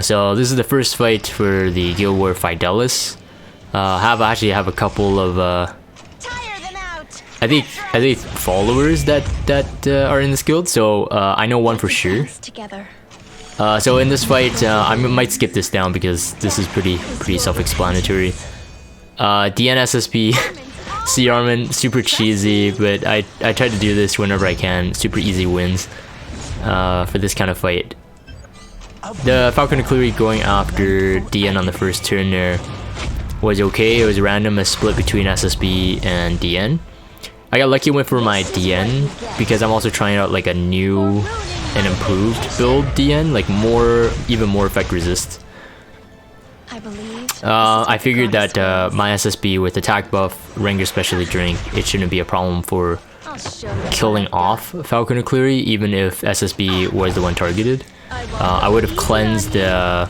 So this is the first fight for the Guild War Fidelis. Actually have a couple of I think followers that are in this guild. So I know one for sure. So in this fight, I might skip this down because this is pretty self-explanatory. DN SSP, C Armin, super cheesy, but I try to do this whenever I can. Super easy wins for this kind of fight. The Falcon Nucleary going after DN on the first turn there was okay. It was random, a split between SSB and DN. I got lucky, went for my DN because I'm also trying out like a new and improved build DN, like even more effect resist. I figured that my SSB with attack buff, Ranger specialty drink, it shouldn't be a problem for killing off Falcon Nucleary, even if SSB was the one targeted. I would have cleansed the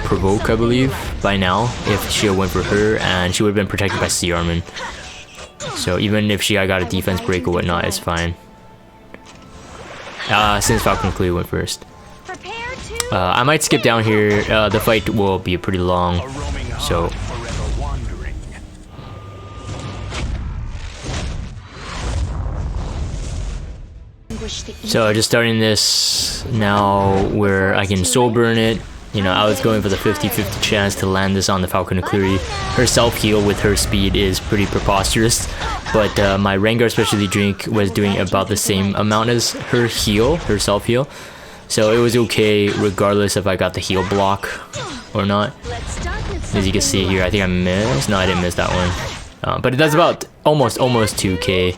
provoke, I believe, by now if she went for her, and she would have been protected by C Armin. So even if I got a defense break or whatnot, it's fine. Since Falcon Nucleary went first. I might skip down here. The fight will be pretty long, so. So just starting this now where I can soul burn it. You know, I was going for the 50-50 chance to land this on the Falcon Nucleary. Her self-heal with her speed is pretty preposterous, but my Rengar specialty drink was doing about the same amount as her heal, her self-heal. So it was okay regardless if I got the heal block or not. As you can see here, I think I missed. No, I didn't miss that one. But it does about almost 2k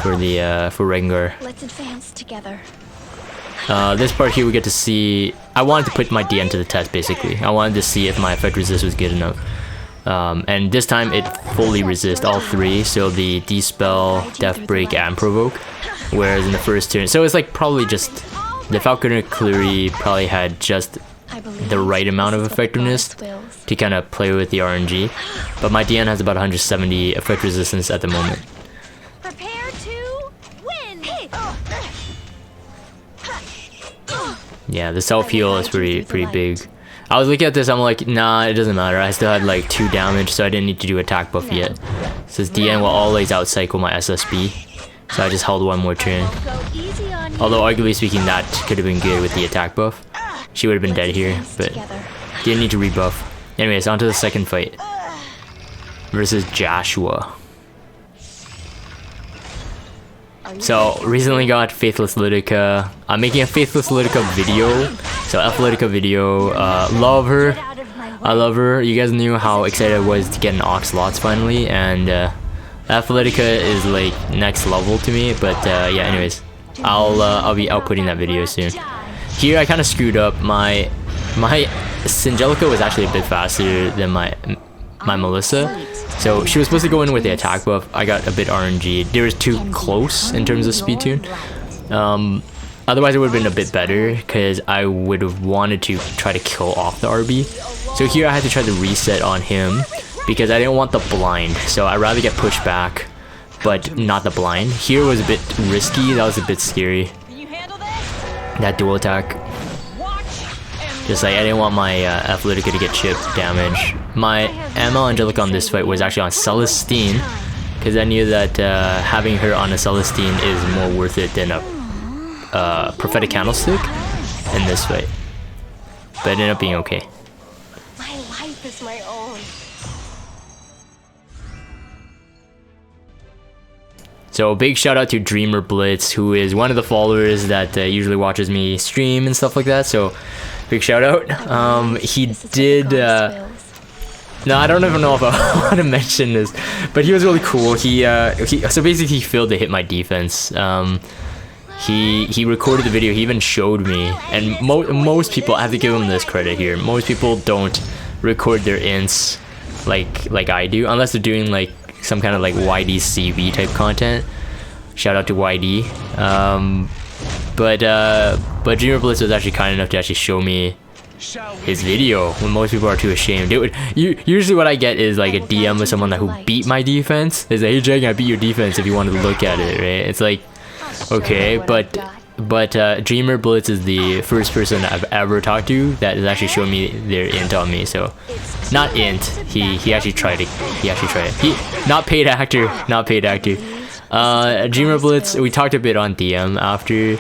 for the for Rengar. Let's advance together. This part here we get to see. I wanted to put my DN to the test basically. I wanted to see if my effect resist was good enough. And this time it fully resists all three. So the Dispel, Death Break, and Provoke. Whereas in the first turn, so it's like probably just the Falcon Nucleary probably had just the right amount of effectiveness to kind of play with the RNG. But my DN has about 170 effect resistance at the moment. Prepare to win. Yeah, the self-heal is pretty big. I was looking at this, I'm like, nah, it doesn't matter. I still had like 2 damage, so I didn't need to do attack buff yet. It says DN will always outcycle my SSB, so I just held one more turn. Although arguably speaking, that could have been good with the attack buff. She would have been dead here, but didn't need to rebuff. Anyways, on to the second fight. Versus Joshua. So, recently got Faithless Lidica. I'm making a Faithless Lidica video. So, F Lidica video. Love her. I love her. You guys knew how excited I was to get an Ox Lots finally. And F Lidica is like next level to me. But yeah, anyways. I'll be outputting that video soon. Here I kind of screwed up. My Singelica was actually a bit faster than my Melissa. So she was supposed to go in with the attack buff. I got a bit RNG. They were too close in terms of speed tune. Otherwise it would have been a bit better because I would have wanted to try to kill off the RB. So here I had to try to reset on him because I didn't want the blind. So I'd rather get pushed back, but not the blind. Here was a bit risky. That was a bit scary. That dual attack. Just like I didn't want my F Lidica to get chip damage. My ML Angelica on this fight was actually on Celestine, because I knew that having her on a Celestine is more worth it than a Prophetic Candlestick in this fight. But it ended up being okay. My life is my own. So big shout out to Dreamer Blitz, who is one of the followers that usually watches me stream and stuff like that. So big shout out. He did. No, I don't even know if I want to mention this, but he was really cool. So basically he failed to hit my defense. He recorded the video. He even showed me, and most people, I have to give him this credit here. Most people don't record their ints like I do, unless they're doing like some kind of like YDCV type content. Shout out to YD. But Dreamer Blitz was actually kind enough to actually show me his video when most people are too ashamed. Usually what I get is like a DM with someone who beat my defense. It's like, hey Jake, I beat your defense if you wanted to look at it, right? It's like, okay, but But Dreamer Blitz is the first person I've ever talked to that has actually shown me their int on me. So not int, he actually tried it. He not paid actor, not paid actor. Dreamer Blitz, we talked a bit on DM after.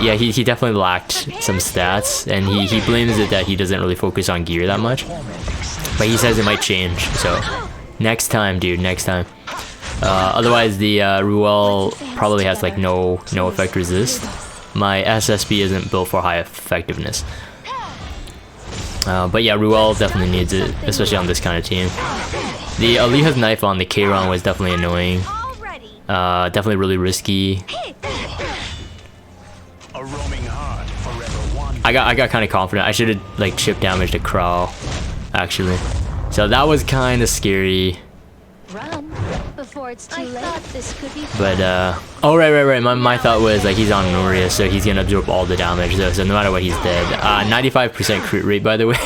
Yeah, he definitely lacked some stats, and he blames it that he doesn't really focus on gear that much. But he says it might change. So next time, dude, next time. Otherwise, the Ruel probably has like no effect resist. My SSB isn't built for high effectiveness. But yeah, Ruel definitely needs it, especially on this kind of team. The Aliha's knife on the Kayron was definitely annoying. Definitely really risky. I got kind of confident. I should have like chip damaged a Crow, actually. So that was kind of scary. Run before it's too late. This could be. But oh right. My thought was like he's on Noria, so he's gonna absorb all the damage though. So no matter what, he's dead. 95% crit rate, by the way.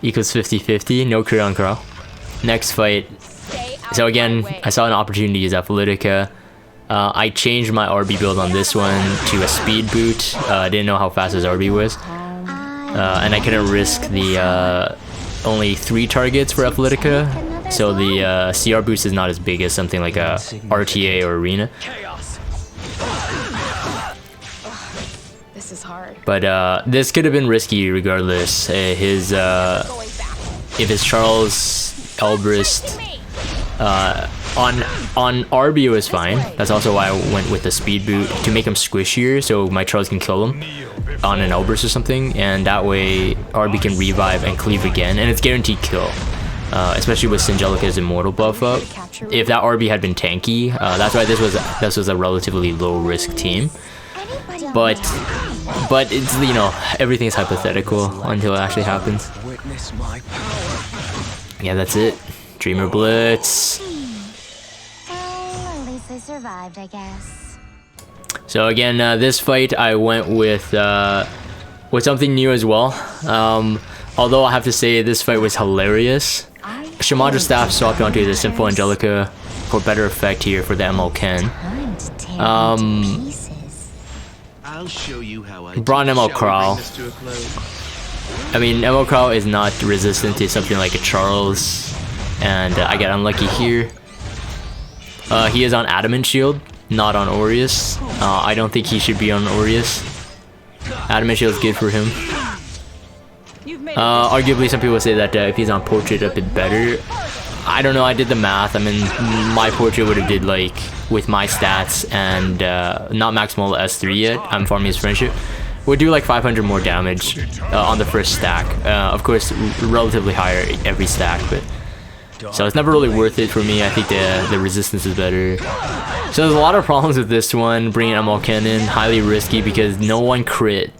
Equals 50-50. No crit on Crow. Next fight. So again, I saw an opportunity to use Lidica. I changed my RB build on this one to a speed boot. I didn't know how fast his RB was, and I couldn't risk the only 3 targets for Lidica. So the CR boost is not as big as something like a RTA or Arena. This is hard. But this could have been risky regardless. If his Charles Elbrist on RB it was fine. That's also why I went with the speed boot to make him squishier, so my Charles can kill him on an Elbrist or something, and that way RB can revive and cleave again, and it's guaranteed kill. Especially with Singelica's immortal buff up. If that RB had been tanky, that's why this was a relatively low risk team. But it's, you know, everything's hypothetical until it actually happens. Yeah, that's it. Dreamer Blitz. Well, at least I survived, I guess. So again, this fight I went with something new as well. Although I have to say this fight was hilarious. Shamadra staff swapped onto the Simple Angelica for better effect here for the ML Ken. Brought ML Crow. I mean, ML Crow is not resistant to something like a Charles, and I got unlucky here. He is on Adamant Shield, not on Aureus. I don't think he should be on Aureus. Adamant Shield is good for him. Arguably, some people say that if he's on Portrait, a bit better. I don't know, I did the math. I mean, my Portrait would have did like, with my stats and not maximal S3 yet, I'm farming his friendship, would do like 500 more damage on the first stack. Of course, relatively higher every stack, but so it's never really worth it for me. I think the resistance is better. So there's a lot of problems with this one, bringing ML Ken in, highly risky because no one crit.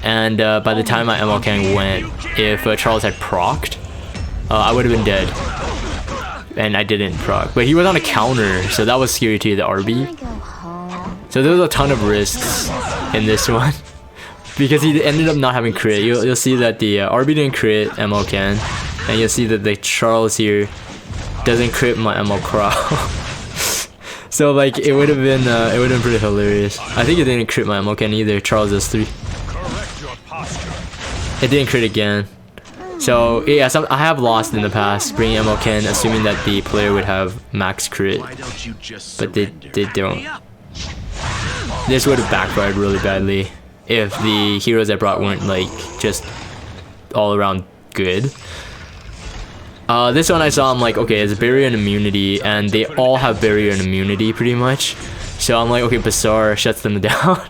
And by the time my ML Ken went, if Charles had procced, I would have been dead. And I didn't proc. But he was on a counter, so that was scary too, the RB. So there was a ton of risks in this one. Because he ended up not having crit. You'll see that the RB didn't crit ML Ken. And you'll see that the Charles here doesn't crit my ML Crow. So like it would have been pretty hilarious. I think it didn't crit my ML Ken either. Charles S3. It didn't crit again. So yeah, I have lost in the past bringing ML Ken, assuming that the player would have max crit, but they don't. This would have backfired really badly if the heroes I brought weren't like just all around good. This one I saw, I'm like, okay, it's barrier and immunity, and they all have barrier and immunity pretty much. So I'm like, okay, Bazaar shuts them down.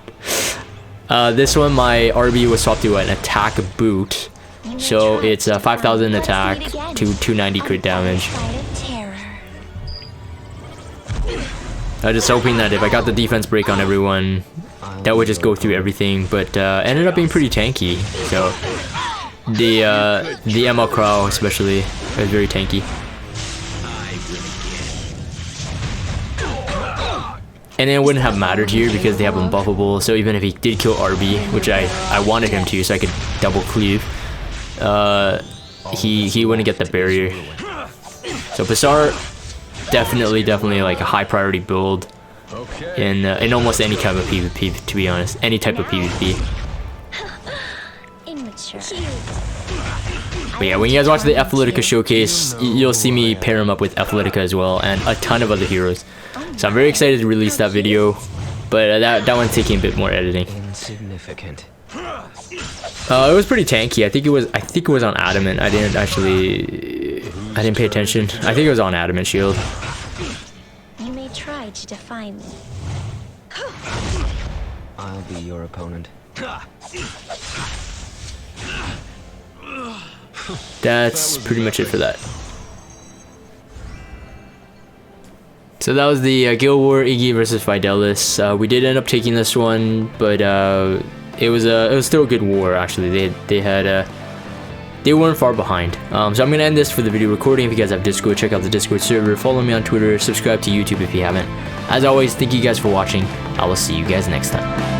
This one, my RB was swapped to an attack boot. So it's 5,000 attack to 290 crit damage. I was just hoping that if I got the defense break on everyone, that would just go through everything, but ended up being pretty tanky. So the ML Crow especially is very tanky. And it wouldn't have mattered here because they have unbuffable, so even if he did kill RB, which I wanted him to so I could double cleave, he wouldn't get the barrier. So Bazaar, definitely like a high priority build. in almost any type of PvP, to be honest. Any type of PvP. Immature. But yeah, when you guys watch the Lidica showcase, you'll see me pair him up with Lidica as well, and a ton of other heroes. So I'm very excited to release that video, but that one's taking a bit more editing. Insignificant. It was pretty tanky. I think it was on Adamant. I didn't pay attention. I think it was on Adamant Shield. You may try to define me. I'll be your opponent. That's pretty much it for that. So that was the Guild War Iggy versus Fidelis. We did end up taking this one, but it was still a good war actually. They weren't far behind. So I'm gonna end this for the video recording. If you guys have Discord, check out the Discord server. Follow me on Twitter. Subscribe to YouTube if you haven't. As always, thank you guys for watching. I will see you guys next time.